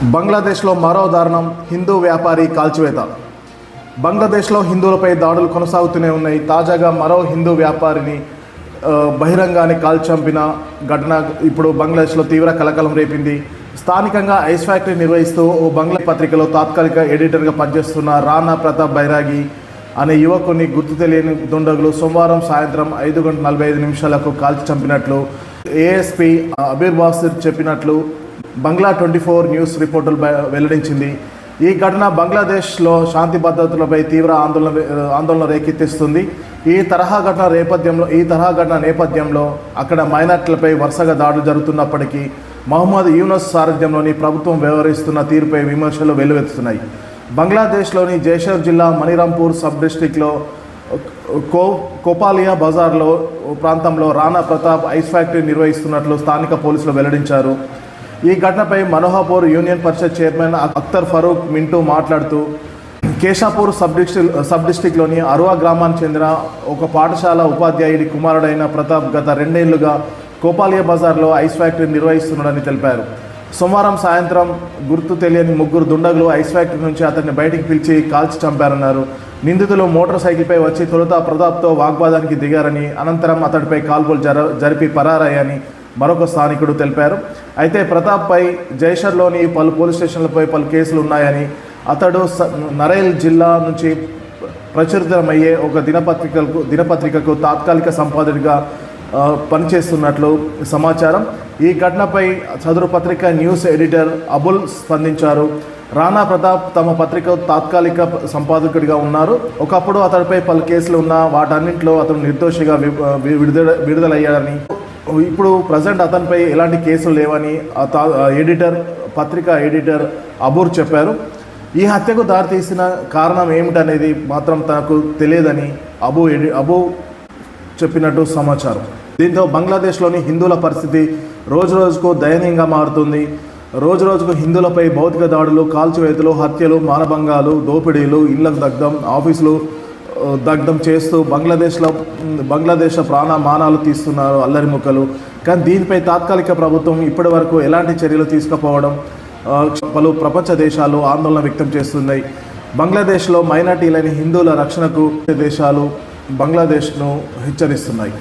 బంగ్లాదేశ్లో మరో దారుణం, హిందూ వ్యాపారి కాల్చివేత. బంగ్లాదేశ్లో హిందువులపై దాడులు కొనసాగుతూనే ఉన్నాయి. తాజాగా మరో హిందూ వ్యాపారిని బహిరంగానే కాల్చంపిన ఘటన ఇప్పుడు బంగ్లాదేశ్లో తీవ్ర కలకలం రేపింది. స్థానికంగా ఐస్ ఫ్యాక్టరీ నిర్వహిస్తూ ఓ బంగ్లా పత్రికలో తాత్కాలిక ఎడిటర్గా పనిచేస్తున్న రాణా ప్రతాప్ బైరాగి అనే యువకుని గుర్తు తెలియని దుండగులు సోమవారం సాయంత్రం 5:45 కాల్చి చంపినట్లు ఏఎస్పీ అబీర్ బాసిర్ చెప్పినట్లు బంగ్లా 24 న్యూస్ రిపోర్టులు వెల్లడించింది. ఈ ఘటన బంగ్లాదేశ్లో శాంతి భద్రతలపై తీవ్ర ఆందోళన రేకెత్తిస్తుంది. ఈ తరహా ఘటన నేపథ్యంలో అక్కడ మైనార్టీలపై వరుసగా దాడులు జరుగుతున్నప్పటికీ మహమ్మద్ యూనస్ సారథ్యంలోని ప్రభుత్వం వ్యవహరిస్తున్న తీరుపై విమర్శలు వెల్లువెత్తుతున్నాయి. బంగ్లాదేశ్లోని జైషర్ జిల్లా మణిరాంపూర్ సబ్ డిస్టిక్లో కోపాలియా బజార్లో ప్రాంతంలో రాణా ప్రతాప్ ఐస్ ఫ్యాక్టరీ నిర్వహిస్తున్నట్లు స్థానిక పోలీసులు వెల్లడించారు. ఈ ఘటనపై మనోహర్పూర్ యూనియన్ పరిషత్ చైర్మన్ అఖ్తర్ ఫరూక్ మింటూ మాట్లాడుతూ కేశాపూర్ సబ్ డిస్టిక్లోని అరువా గ్రామానికి చెందిన ఒక పాఠశాల ఉపాధ్యాయుడి కుమారుడైన ప్రతాప్ గత 2 ఏళ్లుగా కోపాలియా బజార్లో ఐస్ ఫ్యాక్టరీ నిర్వహిస్తున్నాడని తెలిపారు. సోమవారం సాయంత్రం గుర్తు తెలియని 3 దుండగులు ఐస్ ఫ్యాక్టరీ నుంచి అతన్ని బయటికి పిలిచి కాల్చి చంపారన్నారు. నిందితులు మోటార్ సైకిల్పై వచ్చి తొలుత ప్రతాప్తో వాగ్వాదానికి దిగారని, అనంతరం అతడిపై కాల్పులు జరిపి పరారయ్యని మరొక స్థానికుడు తెలిపారు. అయితే ప్రతాప్పై జైషర్లోని పలు పోలీస్ స్టేషన్లపై పలు కేసులు ఉన్నాయని, అతడు నరైల్ జిల్లా నుంచి ప్రచురితమయ్యే ఒక దినపత్రికకు తాత్కాలిక సంపాదకుడిగా పనిచేస్తున్నట్లు సమాచారం. ఈ ఘటనపై సదరు పత్రిక న్యూస్ ఎడిటర్ అబుల్ స్పందించారు. రాణా ప్రతాప్ తమ పత్రిక తాత్కాలిక సంపాదకుడిగా ఉన్నారు. ఒకప్పుడు అతడిపై పలు కేసులు ఉన్నా వాటన్నింటిలో అతను నిర్దోషిగా విడుదలయ్యాడని, ఇప్పుడు ప్రజెంట్ అతనిపై ఎలాంటి కేసులు లేవని పత్రికా ఎడిటర్ అబూర్ చెప్పారు. ఈ హత్యకు దారితీసిన కారణం ఏమిటనేది మాత్రం తనకు తెలియదని అబూ చెప్పినట్టు సమాచారం. దీంతో బంగ్లాదేశ్లోని హిందువుల పరిస్థితి రోజురోజుకు దయనీయంగా మారుతుంది. రోజురోజుకు హిందువులపై భౌతిక దాడులు, కాల్చివేతలు, హత్యలు, మానభంగాలు, దోపిడీలు, ఇళ్లకు దగ్ధం, ఆఫీసులు దగ్ధం చేస్తూ బంగ్లాదేశ్ మానాలు తీస్తున్నారు అల్లరి ముక్కలు. కానీ దీనిపై తాత్కాలిక ప్రభుత్వం ఇప్పటి వరకు ఎలాంటి చర్యలు తీసుకుపోవడం పలు ప్రపంచ దేశాలు ఆందోళన వ్యక్తం చేస్తున్నాయి. బంగ్లాదేశ్లో మైనార్టీలైన హిందువుల రక్షణకు దేశాలు బంగ్లాదేశ్ను హెచ్చరిస్తున్నాయి.